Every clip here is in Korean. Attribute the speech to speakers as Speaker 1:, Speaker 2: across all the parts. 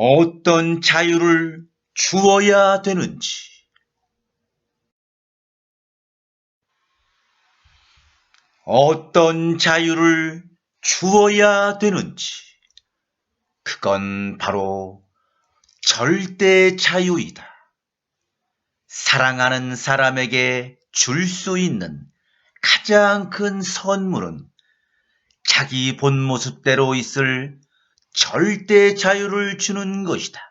Speaker 1: 어떤 자유를 주어야 되는지, 어떤 자유를 주어야 되는지, 그건 바로 절대 자유이다. 사랑하는 사람에게 줄 수 있는 가장 큰 선물은 자기 본 모습대로 있을 절대 자유를 주는 것이다.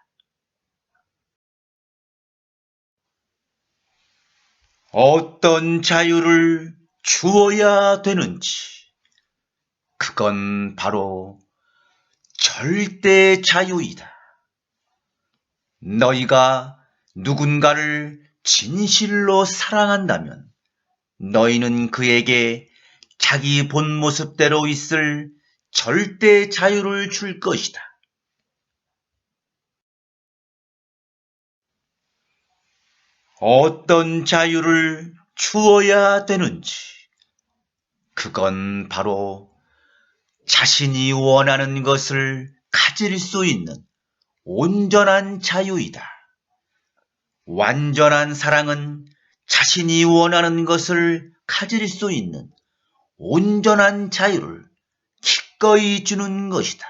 Speaker 1: 어떤 자유를 주어야 되는지, 그건 바로 절대 자유이다. 너희가 누군가를 진실로 사랑한다면 너희는 그에게 자기 본 모습대로 있을 절대 자유를 줄 것이다. 어떤 자유를 주어야 되는지, 그건 바로 자신이 원하는 것을 가질 수 있는 온전한 자유이다. 완전한 사랑은 자신이 원하는 것을 가질 수 있는 온전한 자유를 기꺼이 주는 것이다.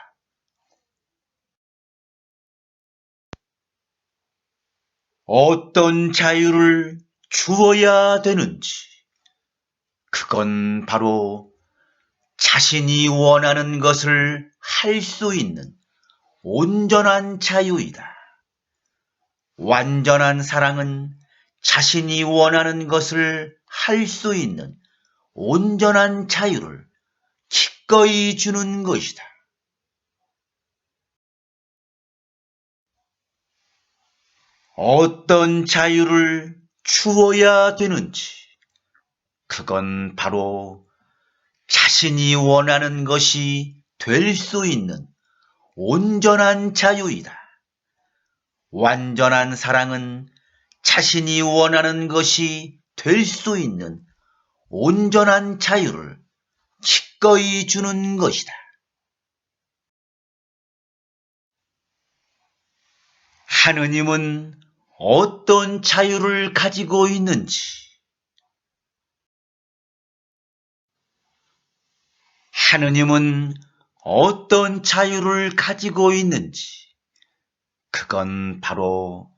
Speaker 1: 어떤 자유를 주어야 되는지, 그건 바로 자신이 원하는 것을 할 수 있는 온전한 자유이다. 완전한 사랑은 자신이 원하는 것을 할 수 있는 온전한 자유를 기꺼이 주는 것이다. 어떤 자유를 주어야 되는지, 그건 바로 자신이 원하는 것이 될 수 있는 온전한 자유이다. 완전한 사랑은 자신이 원하는 것이 될 수 있는 온전한 자유를 기꺼이 주는 것이다. 하느님은 어떤 자유를 가지고 있는지, 하느님은 어떤 자유를 가지고 있는지, 그건 바로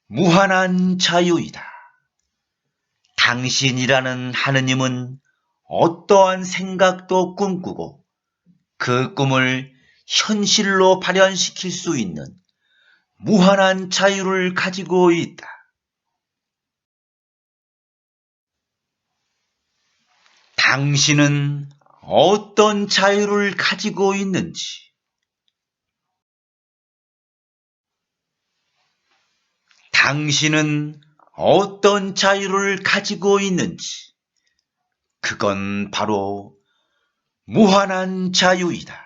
Speaker 1: 무한한 자유이다. 당신이라는 하느님은 어떠한 생각도 꿈꾸고 그 꿈을 현실로 발현시킬 수 있는 무한한 자유를 가지고 있다. 당신은 어떤 자유를 가지고 있는지, 당신은 어떤 자유를 가지고 있는지, 그건 바로 무한한 자유이다.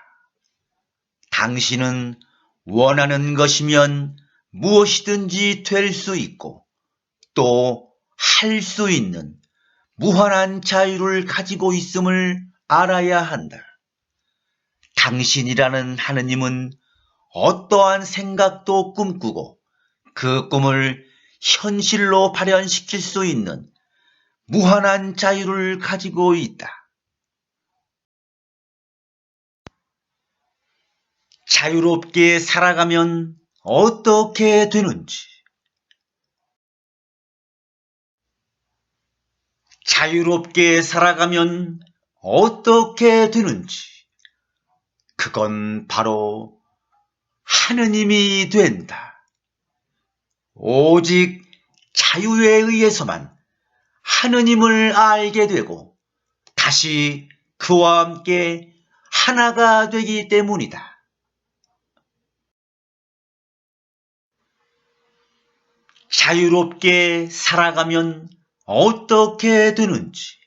Speaker 1: 당신은 원하는 것이면 무엇이든지 될 수 있고 또 할 수 있는 무한한 자유를 가지고 있음을 알아야 한다. 당신이라는 하느님은 어떠한 생각도 꿈꾸고 그 꿈을 현실로 발현시킬 수 있는 무한한 자유를 가지고 있다. 자유롭게 살아가면 어떻게 되는지, 자유롭게 살아가면 어떻게 되는지, 그건 바로 하느님이 된다. 오직 자유에 의해서만 하느님을 알게 되고 다시 그와 함께 하나가 되기 때문이다. 자유롭게 살아가면 어떻게 되는지,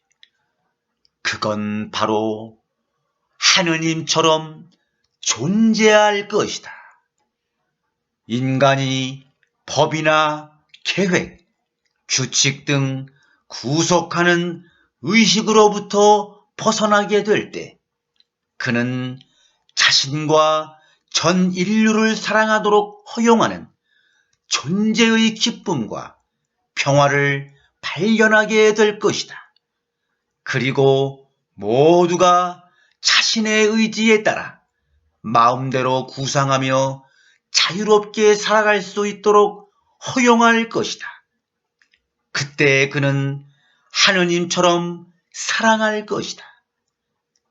Speaker 1: 그건 바로 하느님처럼 존재할 것이다. 인간이 법이나 계획, 규칙 등 구속하는 의식으로부터 벗어나게 될 때 그는 자신과 전 인류를 사랑하도록 허용하는 존재의 기쁨과 평화를 발견하게 될 것이다. 그리고 모두가 자신의 의지에 따라 마음대로 구상하며 자유롭게 살아갈 수 있도록 허용할 것이다. 그때 그는 하느님처럼 사랑할 것이다.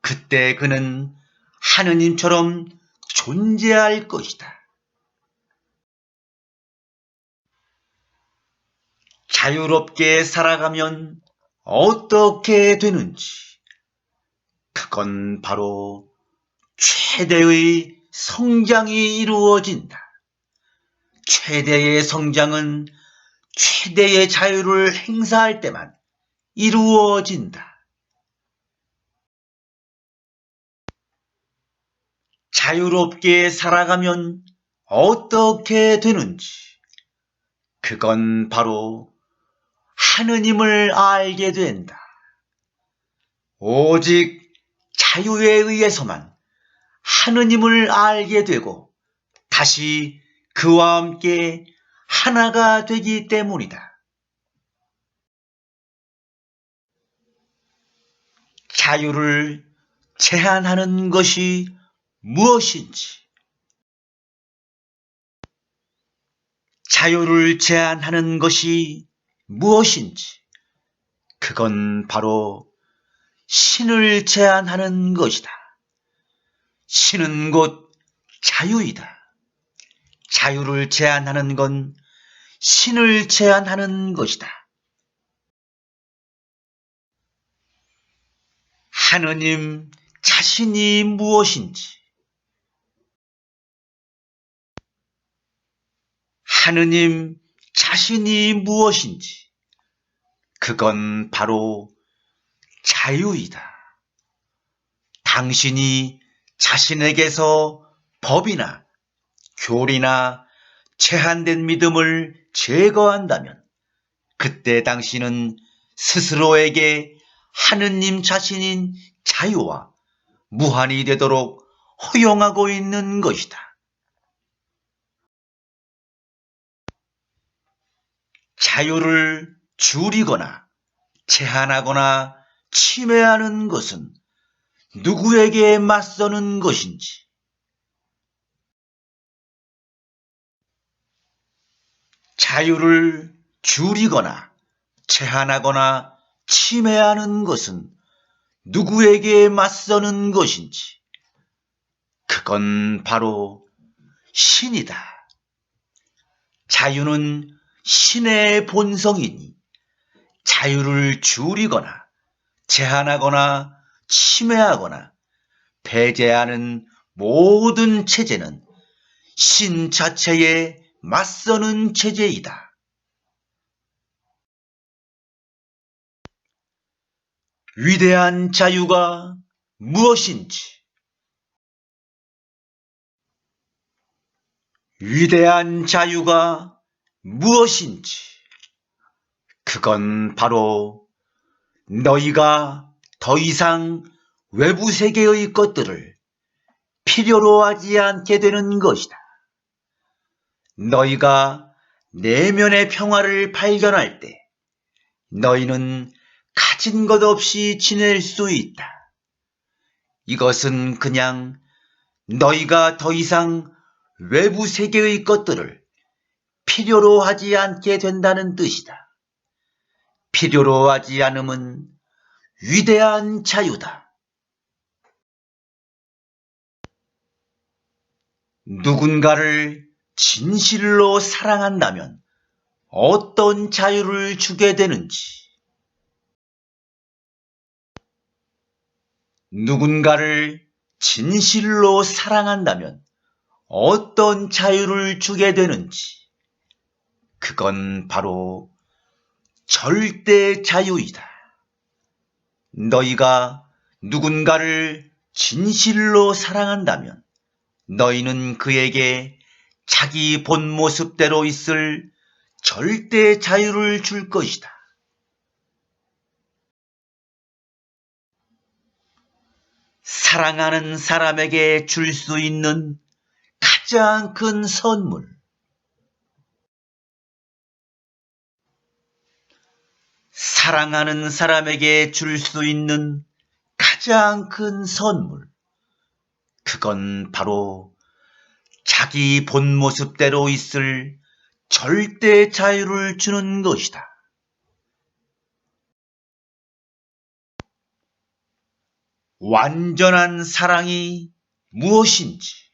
Speaker 1: 그때 그는 하느님처럼 존재할 것이다. 자유롭게 살아가면 어떻게 되는지, 그건 바로 최대의 성장이 이루어진다. 최대의 성장은 최대의 자유를 행사할 때만 이루어진다. 자유롭게 살아가면 어떻게 되는지, 그건 바로 하느님을 알게 된다. 오직 자유에 의해서만 하느님을 알게 되고 다시 그와 함께 하나가 되기 때문이다. 자유를 제한하는 것이 무엇인지, 자유를 제한하는 것이 무엇인지, 그건 바로 신을 제한하는 것이다. 신은 곧 자유이다. 자유를 제한하는 건 신을 제한하는 것이다. 하느님 자신이 무엇인지, 하느님 자신이 무엇인지, 그건 바로 자유이다. 당신이 자신에게서 법이나 교리나 제한된 믿음을 제거한다면 그때 당신은 스스로에게 하느님 자신인 자유와 무한이 되도록 허용하고 있는 것이다. 자유를 줄이거나 제한하거나 침해하는 것은 누구에게 맞서는 것인지, 자유를 줄이거나 제한하거나 침해하는 것은 누구에게 맞서는 것인지, 그건 바로 신이다. 자유는 신의 본성이니 자유를 줄이거나 제한하거나 침해하거나 배제하는 모든 체제는 신 자체에 맞서는 체제이다. 위대한 자유가 무엇인지, 위대한 자유가 무엇인지, 그건 바로 너희가 더 이상 외부 세계의 것들을 필요로 하지 않게 되는 것이다. 너희가 내면의 평화를 발견할 때 너희는 가진 것 없이 지낼 수 있다. 이것은 그냥 너희가 더 이상 외부 세계의 것들을 필요로 하지 않게 된다는 뜻이다. 필요로 하지 않음은 위대한 자유다. 누군가를 진실로 사랑한다면 어떤 자유를 주게 되는지, 누군가를 진실로 사랑한다면 어떤 자유를 주게 되는지, 그건 바로 절대 자유이다. 너희가 누군가를 진실로 사랑한다면 너희는 그에게 자기 본 모습대로 있을 절대 자유를 줄 것이다. 사랑하는 사람에게 줄 수 있는 가장 큰 선물. 사랑하는 사람에게 줄 수 있는 가장 큰 선물. 그건 바로 자기 본 모습대로 있을 절대 자유를 주는 것이다. 완전한 사랑이 무엇인지,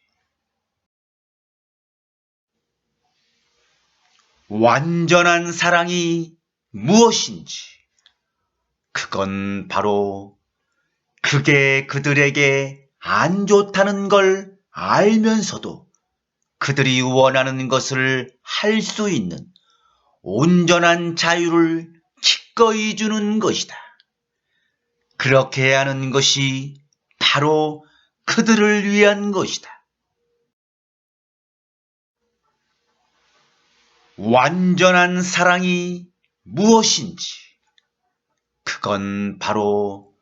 Speaker 1: 완전한 사랑이 무엇인지, 그건 바로 그게 그들에게 안 좋다는 걸 알면서도 그들이 원하는 것을 할 수 있는 온전한 자유를 기꺼이 주는 것이다. 그렇게 하는 것이 바로 그들을 위한 것이다. 완전한 사랑이 무엇인지, 그건 바로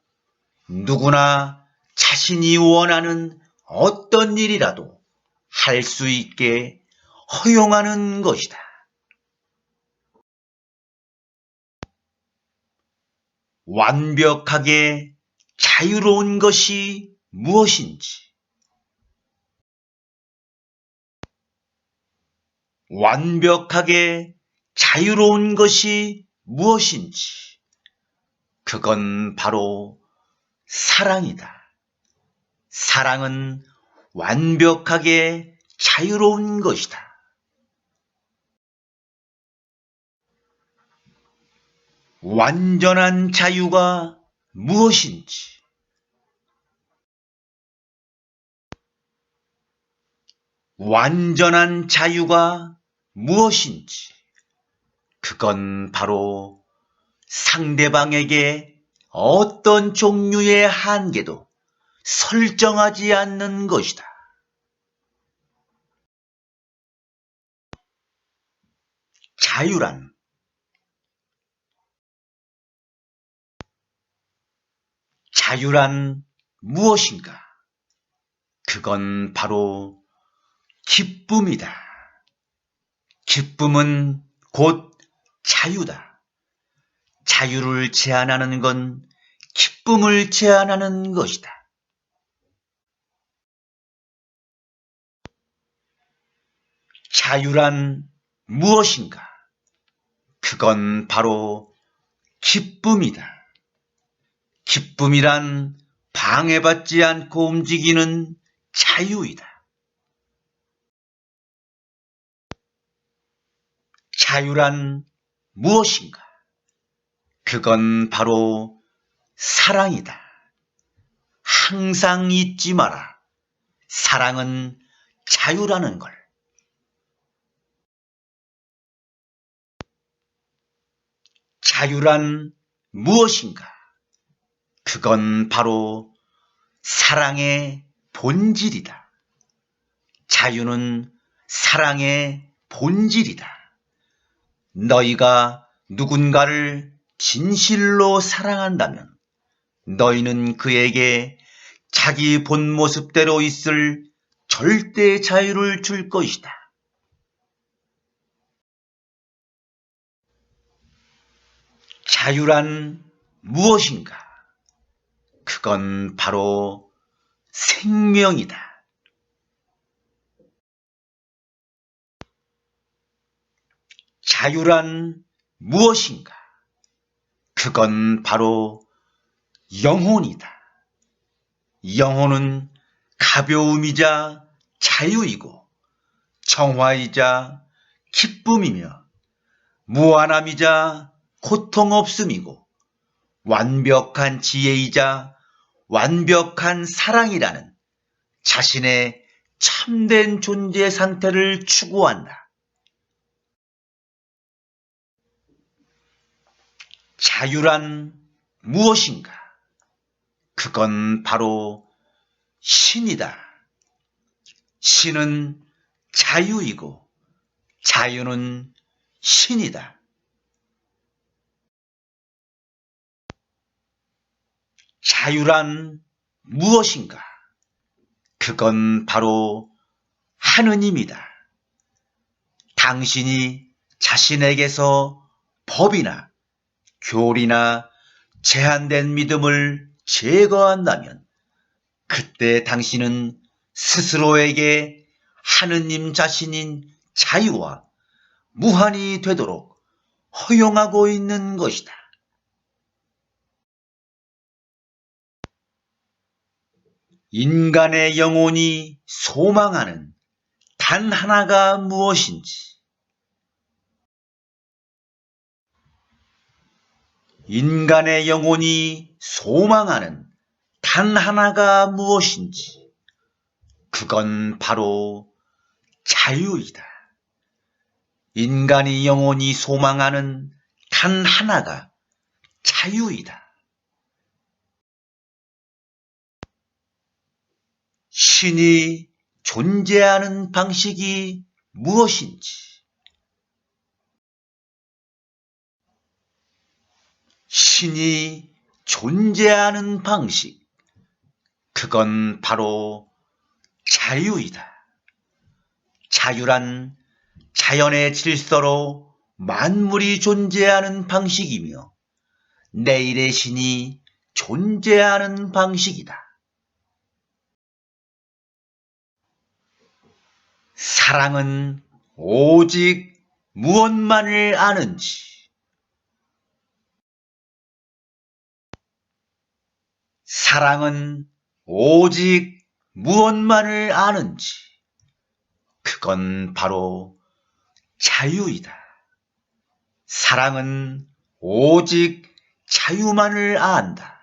Speaker 1: 누구나 자신이 원하는 어떤 일이라도 할 수 있게 허용하는 것이다. 완벽하게 자유로운 것이 무엇인지, 완벽하게 자유로운 것이 무엇인지, 그건 바로 사랑이다. 사랑은 완벽하게 자유로운 것이다. 완전한 자유가 무엇인지, 완전한 자유가 무엇인지, 그건 바로 상대방에게 어떤 종류의 한계도 설정하지 않는 것이다. 자유란 무엇인가? 그건 바로 기쁨이다. 기쁨은 곧 자유다. 자유를 제한하는 건 기쁨을 제한하는 것이다. 자유란 무엇인가? 그건 바로 기쁨이다. 기쁨이란 방해받지 않고 움직이는 자유이다. 자유란 무엇인가? 그건 바로 사랑이다. 항상 잊지 마라. 사랑은 자유라는 걸. 자유란 무엇인가? 그건 바로 사랑의 본질이다. 자유는 사랑의 본질이다. 너희가 누군가를 진실로 사랑한다면 너희는 그에게 자기 본 모습대로 있을 절대 자유를 줄 것이다. 자유란 무엇인가? 그건 바로 생명이다. 자유란 무엇인가? 그건 바로 영혼이다. 영혼은 가벼움이자 자유이고 정화이자 기쁨이며 무한함이자 고통 없음이고 완벽한 지혜이자 완벽한 사랑이라는 자신의 참된 존재 상태를 추구한다. 자유란 무엇인가? 그건 바로 신이다. 신은 자유이고 자유는 신이다. 자유란 무엇인가? 그건 바로 하느님이다. 당신이 자신에게서 법이나 교리나 제한된 믿음을 제거한다면 그때 당신은 스스로에게 하느님 자신인 자유와 무한이 되도록 허용하고 있는 것이다. 인간의 영혼이 소망하는 단 하나가 무엇인지, 인간의 영혼이 소망하는 단 하나가 무엇인지, 그건 바로 자유이다. 인간이 영혼이 소망하는 단 하나가 자유이다. 신이 존재하는 방식이 무엇인지, 신이 존재하는 방식, 그건 바로 자유이다. 자유란 자연의 질서로 만물이 존재하는 방식이며 내일의 신이 존재하는 방식이다. 사랑은 오직 무엇만을 아는지, 사랑은 오직 무엇만을 아는지, 그건 바로 자유이다. 사랑은 오직 자유만을 안다.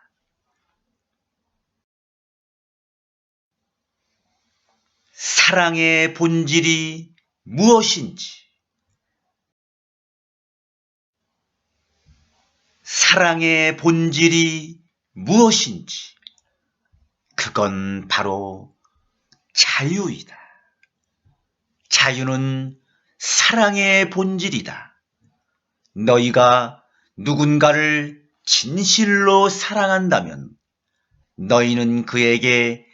Speaker 1: 사랑의 본질이 무엇인지, 사랑의 본질이 무엇인지, 그건 바로 자유이다. 자유는 사랑의 본질이다. 너희가 누군가를 진실로 사랑한다면 너희는 그에게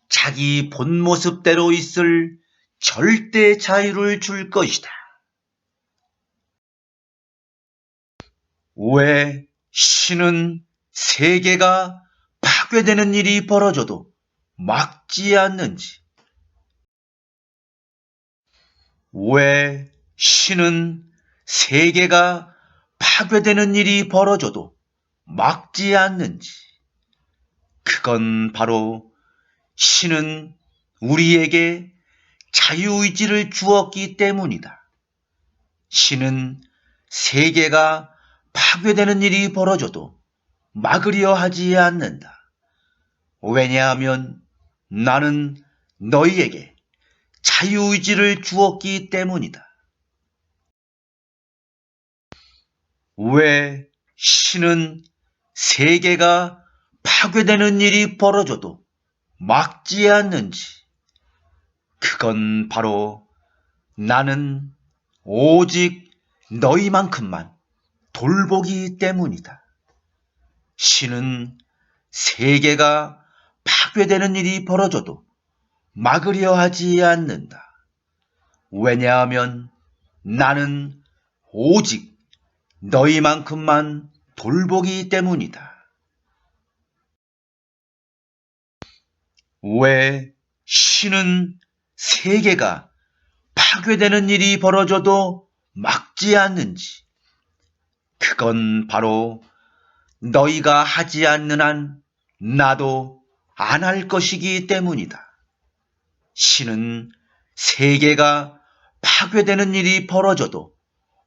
Speaker 1: 자기 본 모습대로 있을 절대 자유를 줄 것이다. 왜 신은 세계가 파괴되는 일이 벌어져도 막지 않는지, 왜 신은 세계가 파괴되는 일이 벌어져도 막지 않는지, 그건 바로 신은 우리에게 자유의지를 주었기 때문이다. 신은 세계가 파괴되는 일이 벌어져도 막으려 하지 않는다. 왜냐하면 나는 너희에게 자유의지를 주었기 때문이다. 왜 신은 세계가 파괴되는 일이 벌어져도 막지 않는지, 그건 바로 나는 오직 너희만큼만 돌보기 때문이다. 신은 세계가 파괴되는 일이 벌어져도 막으려 하지 않는다. 왜냐하면 나는 오직 너희만큼만 돌보기 때문이다. 왜 신은 세계가 파괴되는 일이 벌어져도 막지 않는지, 그건 바로 너희가 하지 않는 한 나도 안 할 것이기 때문이다. 신은 세계가 파괴되는 일이 벌어져도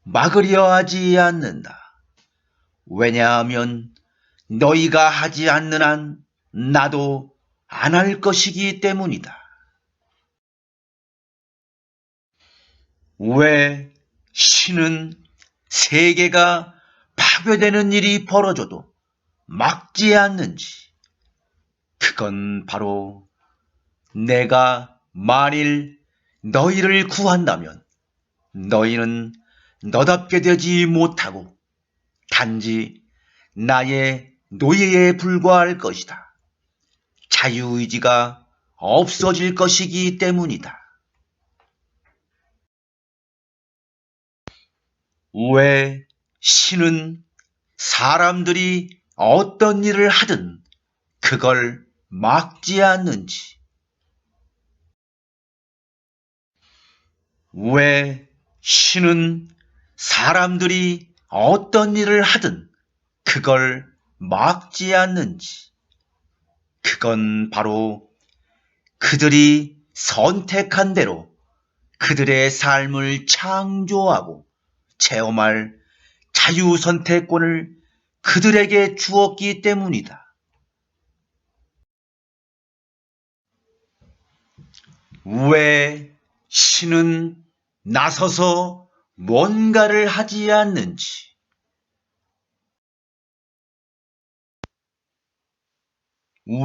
Speaker 1: 막으려 하지 않는다. 왜냐하면 너희가 하지 않는 한 나도 안 할 것이기 때문이다. 왜 신은 세계가 파괴되는 일이 벌어져도 막지 않는지, 그건 바로 내가 만일 너희를 구한다면 너희는 너답게 되지 못하고 단지 나의 노예에 불과할 것이다. 자유의지가 없어질 것이기 때문이다. 왜 신은 사람들이 어떤 일을 하든 그걸 막지 않는지? 왜 신은 사람들이 어떤 일을 하든 그걸 막지 않는지? 그건 바로 그들이 선택한 대로 그들의 삶을 창조하고 체험할 자유선택권을 그들에게 주었기 때문이다. 왜 신은 나서서 뭔가를 하지 않는지?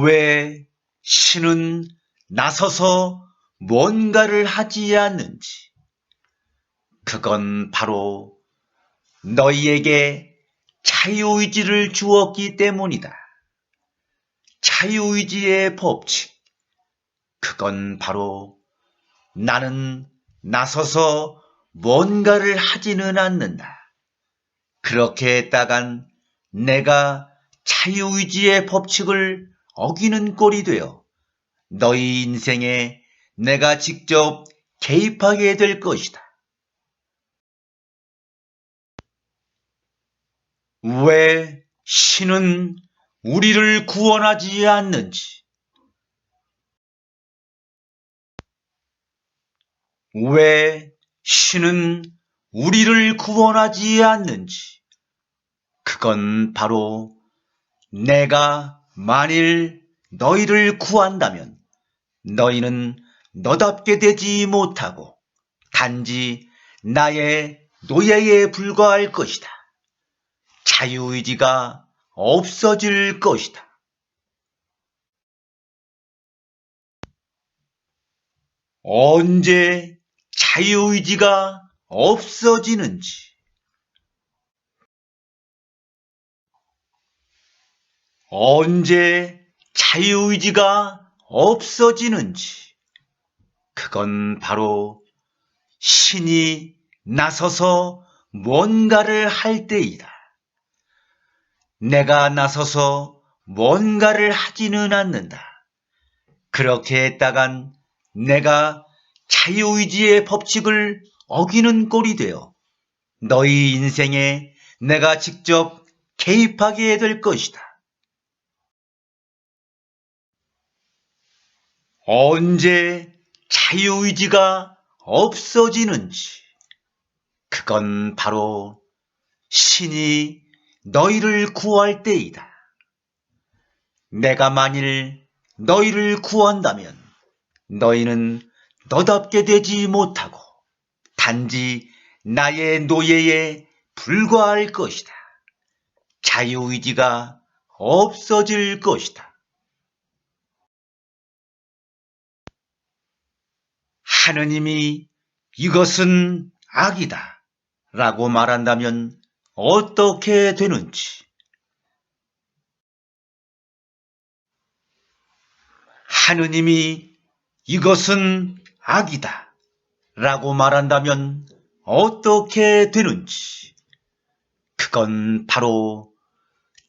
Speaker 1: 왜 신은 나서서 뭔가를 하지 않는지? 그건 바로 너희에게 자유의지를 주었기 때문이다. 자유의지의 법칙. 그건 바로 나는 나서서 뭔가를 하지는 않는다. 그렇게 했다간 내가 자유의지의 법칙을 어기는 꼴이 되어 너희 인생에 내가 직접 개입하게 될 것이다. 왜 신은 우리를 구원하지 않는지? 왜 신은 우리를 구원하지 않는지? 그건 바로 내가 만일 너희를 구한다면 너희는 너답게 되지 못하고 단지 나의 노예에 불과할 것이다. 자유의지가 없어질 것이다. 언제 자유의지가 없어지는지? 언제 자유의지가 없어지는지? 그건 바로 신이 나서서 뭔가를 할 때이다. 내가 나서서 뭔가를 하지는 않는다. 그렇게 했다간 내가 자유의지의 법칙을 어기는 꼴이 되어 너희 인생에 내가 직접 개입하게 될 것이다. 언제 자유의지가 없어지는지? 그건 바로 신이 너희를 구할 때이다. 내가 만일 너희를 구한다면 너희는 너답게 되지 못하고 단지 나의 노예에 불과할 것이다. 자유의지가 없어질 것이다. 하느님이 이것은 악이다 라고 말한다면 어떻게 되는지? 하느님이 이것은 악이다 라고 말한다면 어떻게 되는지? 그건 바로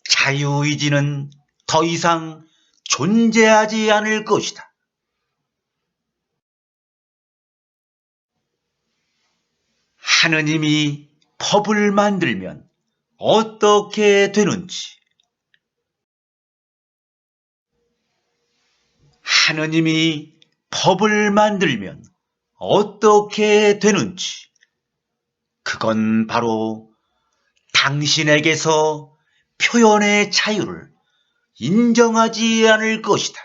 Speaker 1: 자유의지는 더 이상 존재하지 않을 것이다. 하느님이 법을 만들면 어떻게 되는지? 하느님이 법을 만들면 어떻게 되는지? 그건 바로 당신에게서 표현의 자유를 인정하지 않을 것이다.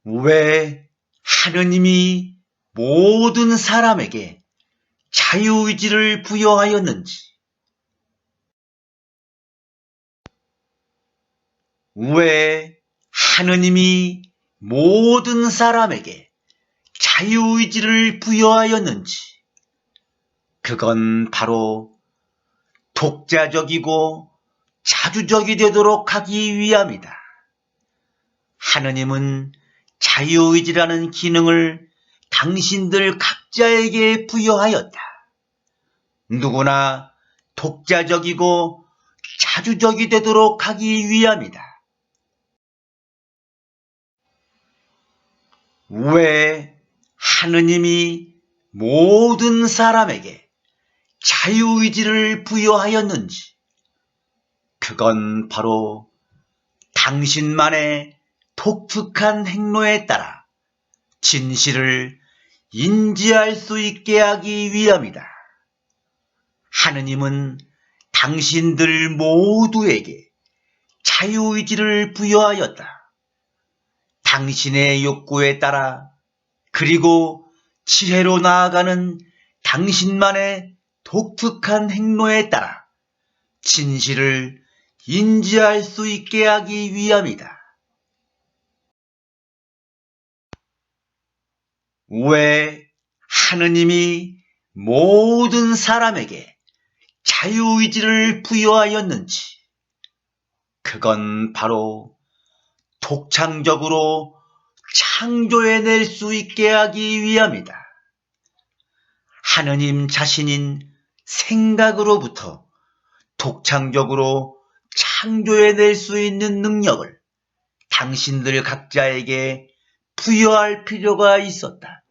Speaker 1: 왜 하느님이 모든 사람에게 자유의지를 부여하였는지? 왜 하느님이 모든 사람에게 자유의지를 부여하였는지? 그건 바로 독자적이고 자주적이 되도록 하기 위함이다. 하느님은 자유의지라는 기능을 당신들 각자에게 부여하였다. 누구나 독자적이고 자주적이 되도록 하기 위함이다. 왜 하느님이 모든 사람에게 자유의지를 부여하였는지, 그건 바로 당신만의 독특한 행로에 따라 진실을 인지할 수 있게 하기 위함이다. 하느님은 당신들 모두에게 자유의지를 부여하였다. 당신의 욕구에 따라, 그리고 지혜로 나아가는 당신만의 독특한 행로에 따라 진실을 인지할 수 있게 하기 위함이다. 왜 하느님이 모든 사람에게 자유의지를 부여하였는지, 그건 바로 독창적으로 창조해낼 수 있게 하기 위함이다. 하느님 자신인 생각으로부터 독창적으로 창조해낼 수 있는 능력을 당신들 각자에게 부여할 필요가 있었다.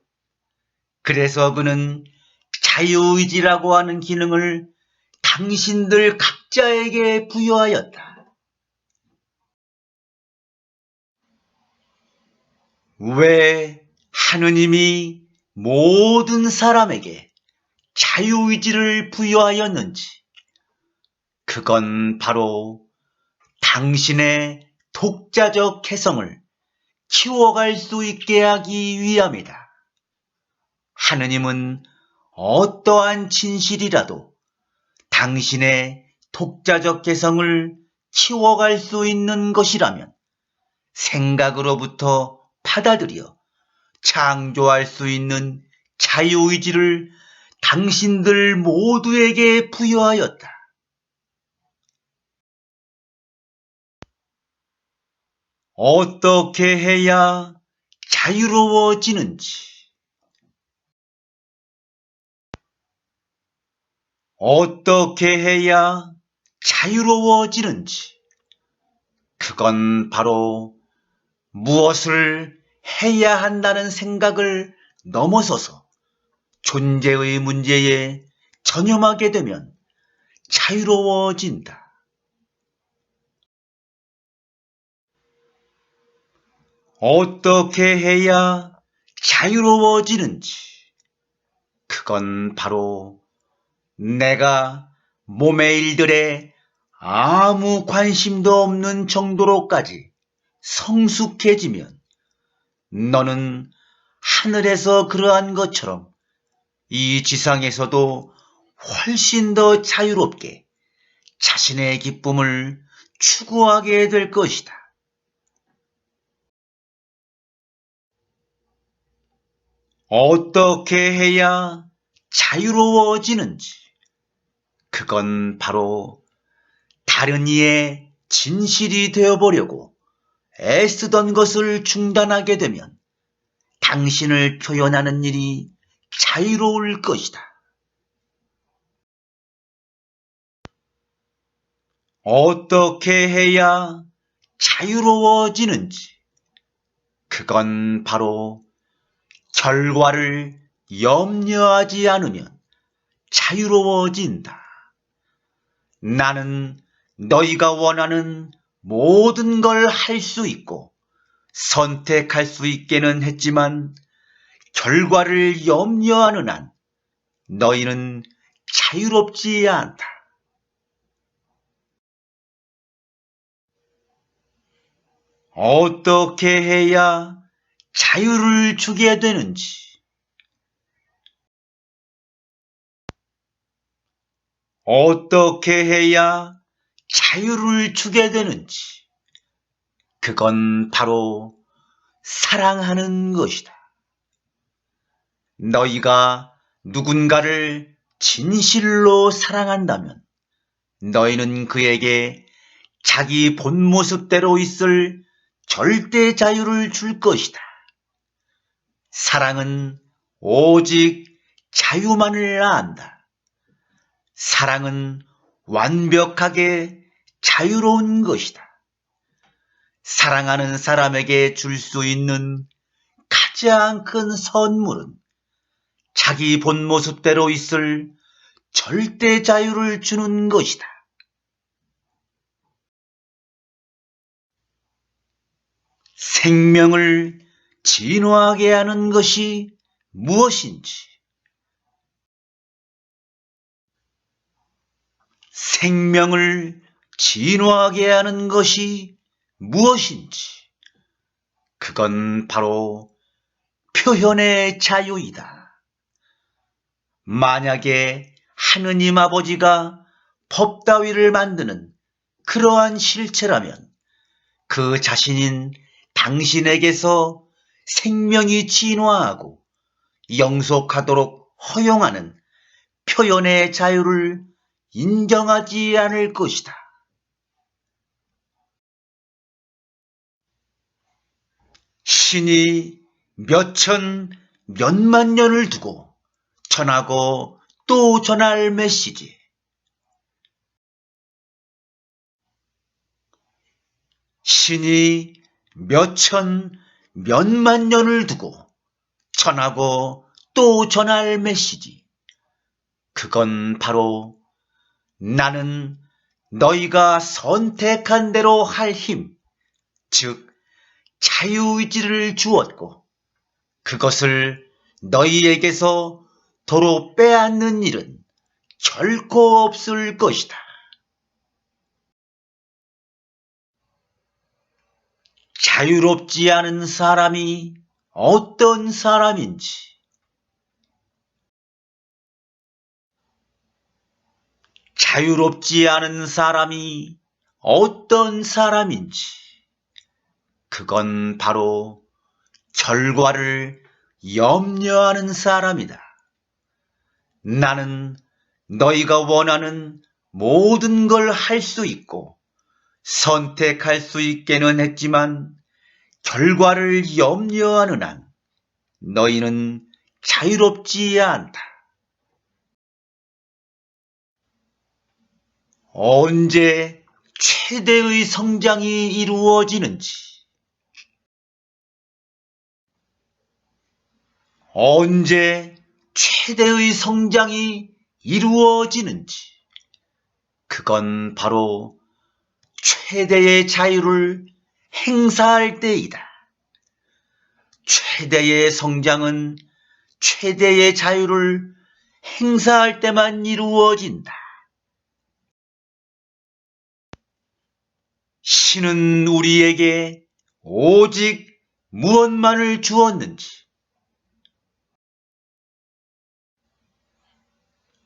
Speaker 1: 그래서 그는 자유의지라고 하는 기능을 당신들 각자에게 부여하였다. 왜 하느님이 모든 사람에게 자유의지를 부여하였는지, 그건 바로 당신의 독자적 개성을 키워갈 수 있게 하기 위함이다. 하느님은 어떠한 진실이라도 당신의 독자적 개성을 키워갈 수 있는 것이라면 생각으로부터 받아들여 창조할 수 있는 자유의지를 당신들 모두에게 부여하였다. 어떻게 해야 자유로워지는지, 어떻게 해야 자유로워지는지, 그건 바로 무엇을 해야 한다는 생각을 넘어서서 존재의 문제에 전념하게 되면 자유로워진다. 어떻게 해야 자유로워지는지, 그건 바로 내가 몸의 일들에 아무 관심도 없는 정도로까지 성숙해지면 너는 하늘에서 그러한 것처럼 이 지상에서도 훨씬 더 자유롭게 자신의 기쁨을 추구하게 될 것이다. 어떻게 해야 자유로워지는지, 그건 바로 다른 이의 진실이 되어보려고 애쓰던 것을 중단하게 되면 당신을 표현하는 일이 자유로울 것이다. 어떻게 해야 자유로워지는지, 그건 바로 결과를 염려하지 않으면 자유로워진다. 나는 너희가 원하는 모든 걸 할 수 있고 선택할 수 있게는 했지만 결과를 염려하는 한 너희는 자유롭지 않다. 어떻게 해야 자유를 주게 되는지, 어떻게 해야 자유를 주게 되는지, 그건 바로 사랑하는 것이다. 너희가 누군가를 진실로 사랑한다면 너희는 그에게 자기 본 모습대로 있을 절대 자유를 줄 것이다. 사랑은 오직 자유만을 안다. 사랑은 완벽하게 자유로운 것이다. 사랑하는 사람에게 줄 수 있는 가장 큰 선물은 자기 본 모습대로 있을 절대 자유를 주는 것이다. 생명을 진화하게 하는 것이 무엇인지, 생명을 진화하게 하는 것이 무엇인지, 그건 바로 표현의 자유이다. 만약에 하느님 아버지가 법 따위를 만드는 그러한 실체라면 그 자신인 당신에게서 생명이 진화하고 영속하도록 허용하는 표현의 자유를 인정하지 않을 것이다. 신이 몇천, 몇만 년을 두고 전하고 또 전할 메시지. 신이 몇천, 몇만 년을 두고 전하고 또 전할 메시지. 그건 바로 나는 너희가 선택한 대로 할 힘, 즉 자유의지를 주었고 그것을 너희에게서 도로 빼앗는 일은 결코 없을 것이다. 자유롭지 않은 사람이 어떤 사람인지, 자유롭지 않은 사람이 어떤 사람인지, 그건 바로 결과를 염려하는 사람이다. 나는 너희가 원하는 모든 걸 할 수 있고 선택할 수 있게는 했지만 결과를 염려하는 한 너희는 자유롭지 않다. 언제 최대의 성장이 이루어지는지, 언제 최대의 성장이 이루어지는지, 그건 바로 최대의 자유를 행사할 때이다. 최대의 성장은 최대의 자유를 행사할 때만 이루어진다. 신은 우리에게 오직 무엇만을 주었는지,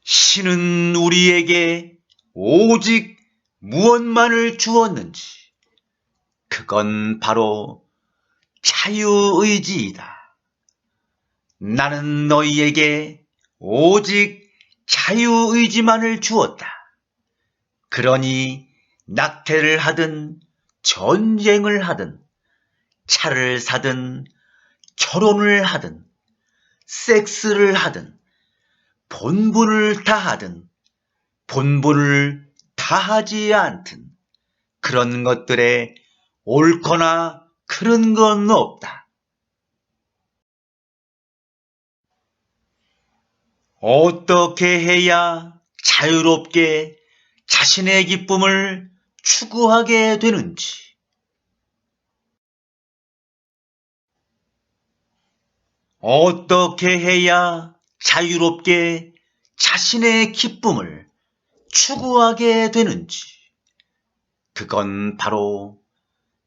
Speaker 1: 신은 우리에게 오직 무엇만을 주었는지, 그건 바로 자유의지이다. 나는 너희에게 오직 자유의지만을 주었다. 그러니 낙태를 하든 전쟁을 하든 차를 사든 결혼을 하든 섹스를 하든 본분을 다하든 본분을 다하지 않든 그런 것들에 옳거나 그른 건 없다. 어떻게 해야 자유롭게 자신의 기쁨을 추구하게 되는지, 어떻게 해야 자유롭게 자신의 기쁨을 추구하게 되는지, 그건 바로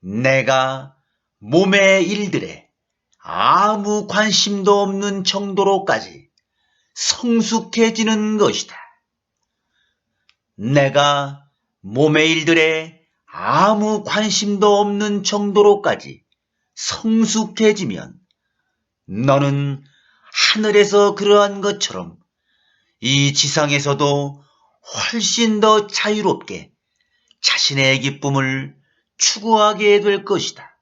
Speaker 1: 내가 몸의 일들에 아무 관심도 없는 정도로까지 성숙해지는 것이다. 내가 몸의 일들에 아무 관심도 없는 정도로까지 성숙해지면 너는 하늘에서 그러한 것처럼 이 지상에서도 훨씬 더 자유롭게 자신의 기쁨을 추구하게 될 것이다.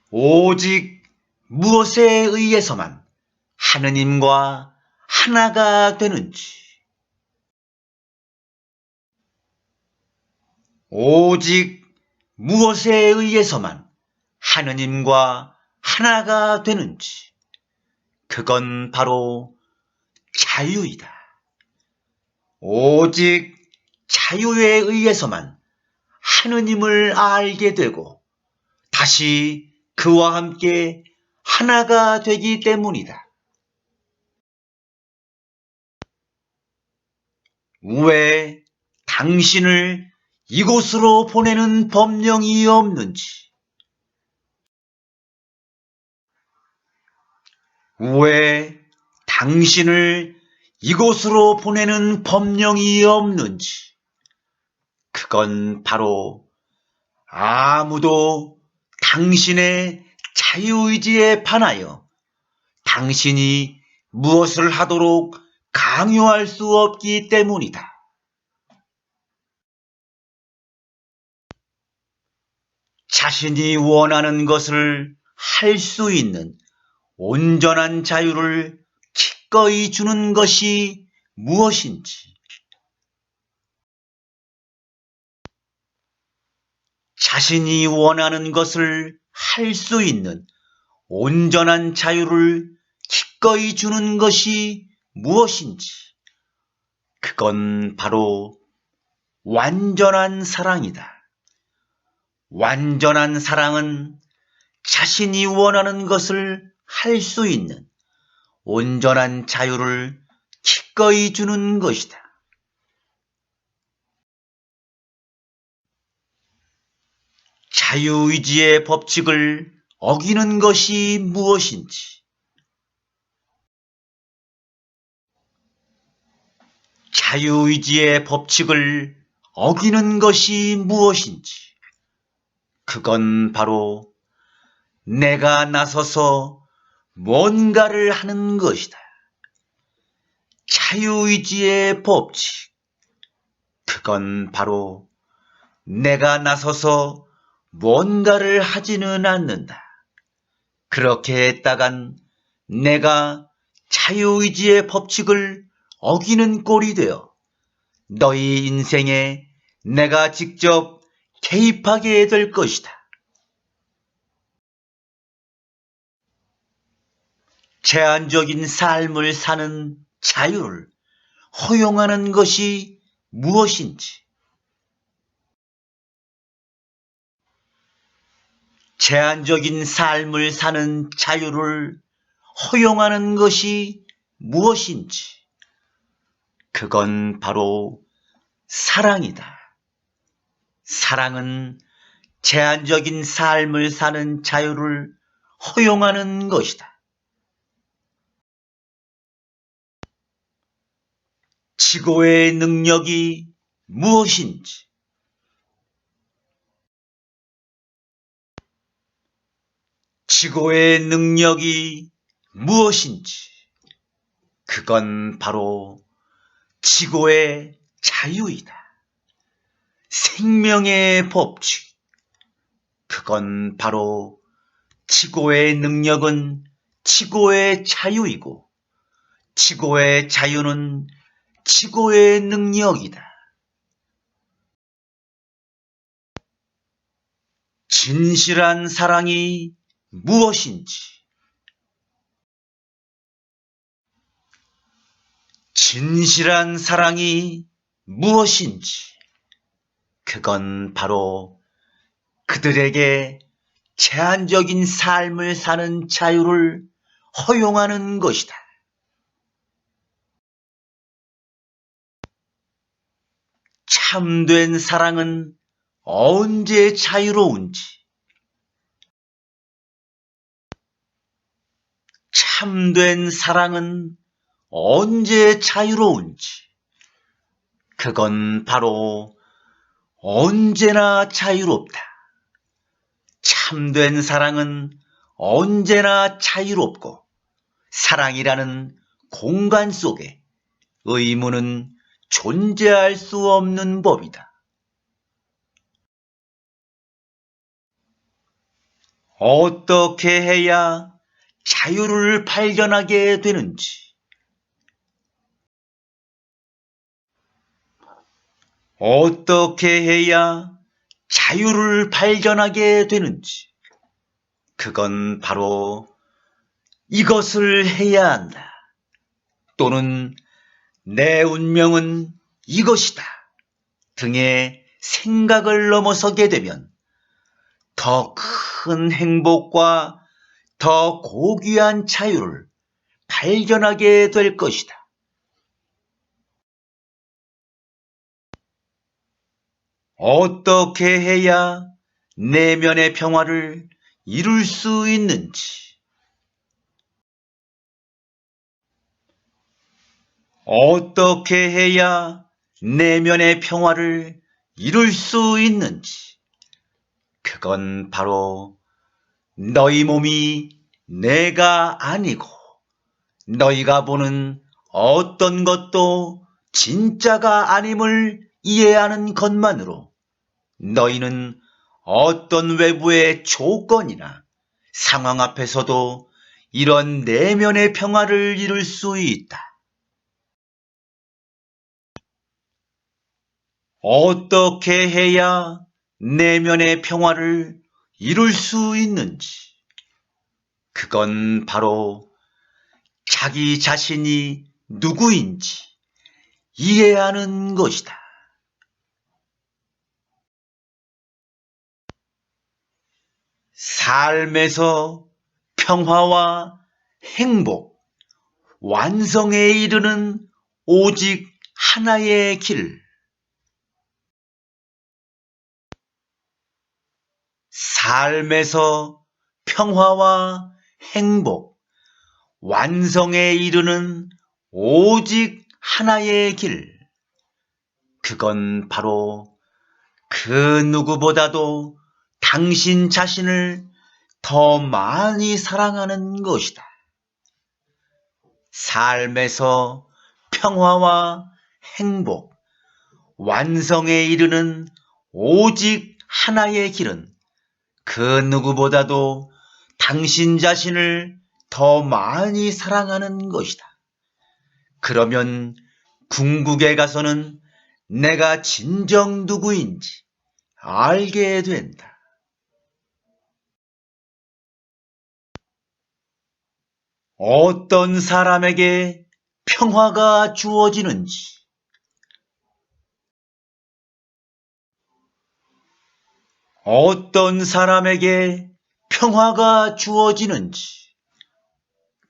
Speaker 1: 오직 무엇에 의해서만 하느님과 하나가 되는지, 오직 무엇에 의해서만 하느님과 하나가 되는지, 그건 바로 자유이다. 오직 자유에 의해서만 하느님을 알게 되고 다시 그와 함께 하나가 되기 때문이다. 왜 당신을 이곳으로 보내는 법령이 없는지, 왜 당신을 이곳으로 보내는 법령이 없는지, 그건 바로 아무도 당신의 자유의지에 반하여 당신이 무엇을 하도록 강요할 수 없기 때문이다. 자신이 원하는 것을 할 수 있는 온전한 자유를 기꺼이 주는 것이 무엇인지, 자신이 원하는 것을 할 수 있는 온전한 자유를 기꺼이 주는 것이 무엇인지, 그건 바로 완전한 사랑이다. 완전한 사랑은 자신이 원하는 것을 할 수 있는 온전한 자유를 기꺼이 주는 것이다. 자유의지의 법칙을 어기는 것이 무엇인지, 자유의지의 법칙을 어기는 것이 무엇인지, 그건 바로 내가 나서서 뭔가를 하는 것이다. 자유의지의 법칙, 그건 바로 내가 나서서 뭔가를 하지는 않는다. 그렇게 했다간 내가 자유의지의 법칙을 어기는 꼴이 되어 너희 인생에 내가 직접 개입하게 될 것이다. 제한적인 삶을 사는 자유를 허용하는 것이 무엇인지, 제한적인 삶을 사는 자유를 허용하는 것이 무엇인지, 그건 바로 사랑이다. 사랑은 제한적인 삶을 사는 자유를 허용하는 것이다. 지고의 능력이 무엇인지, 지고의 능력이 무엇인지, 그건 바로 지고의 자유이다. 생명의 법칙, 그건 바로 지고의 능력은 지고의 자유이고 지고의 자유는 지고의 능력이다. 진실한 사랑이 무엇인지, 진실한 사랑이 무엇인지, 그건 바로 그들에게 제한적인 삶을 사는 자유를 허용하는 것이다. 참된 사랑은 언제 자유로운지, 참된 사랑은 언제 자유로운지, 그건 바로 언제나 자유롭다. 참된 사랑은 언제나 자유롭고 사랑이라는 공간 속에 의무는 존재할 수 없는 법이다. 어떻게 해야 자유를 발견하게 되는지, 어떻게 해야 자유를 발견하게 되는지, 그건 바로 이것을 해야 한다. 또는 내 운명은 이것이다 등의 생각을 넘어서게 되면 더 큰 행복과 더 고귀한 자유를 발견하게 될 것이다. 어떻게 해야 내면의 평화를 이룰 수 있는지, 어떻게 해야 내면의 평화를 이룰 수 있는지, 그건 바로 너희 몸이 내가 아니고 너희가 보는 어떤 것도 진짜가 아님을 이해하는 것만으로 너희는 어떤 외부의 조건이나 상황 앞에서도 이런 내면의 평화를 이룰 수 있다. 어떻게 해야 내면의 평화를 이룰 수 있는지, 그건 바로 자기 자신이 누구인지 이해하는 것이다. 삶에서 평화와 행복, 완성에 이르는 오직 하나의 길. 삶에서 평화와 행복, 완성에 이르는 오직 하나의 길. 그건 바로 그 누구보다도 당신 자신을 더 많이 사랑하는 것이다. 삶에서 평화와 행복, 완성에 이르는 오직 하나의 길은 그 누구보다도 당신 자신을 더 많이 사랑하는 것이다. 그러면 궁극에 가서는 내가 진정 누구인지 알게 된다. 어떤 사람에게 평화가 주어지는지, 어떤 사람에게 평화가 주어지는지,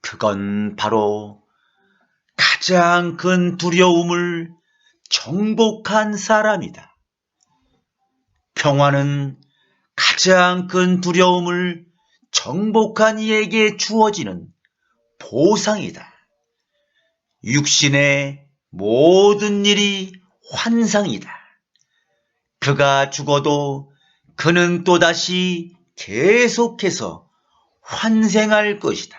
Speaker 1: 그건 바로 가장 큰 두려움을 정복한 사람이다. 평화는 가장 큰 두려움을 정복한 이에게 주어지는 보상이다. 육신의 모든 일이 환상이다. 그가 죽어도 그는 또다시 계속해서 환생할 것이다.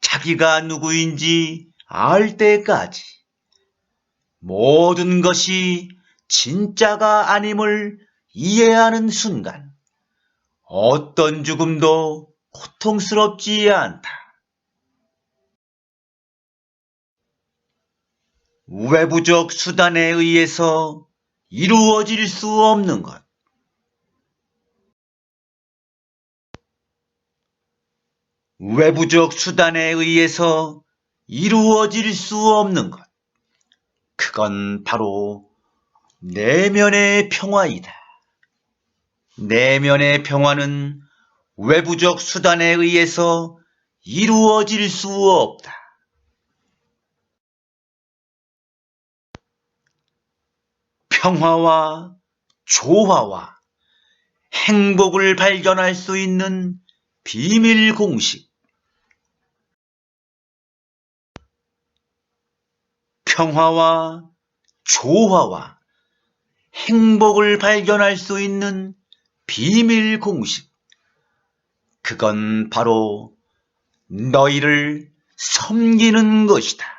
Speaker 1: 자기가 누구인지 알 때까지 모든 것이 진짜가 아님을 이해하는 순간 어떤 죽음도 고통스럽지 않다. 외부적 수단에 의해서 이루어질 수 없는 것, 외부적 수단에 의해서 이루어질 수 없는 것, 그건 바로 내면의 평화이다. 내면의 평화는 외부적 수단에 의해서 이루어질 수 없다. 평화와 조화와 행복을 발견할 수 있는 비밀 공식. 평화와 조화와 행복을 발견할 수 있는 비밀 공식. 그건 바로 너희를 섬기는 것이다.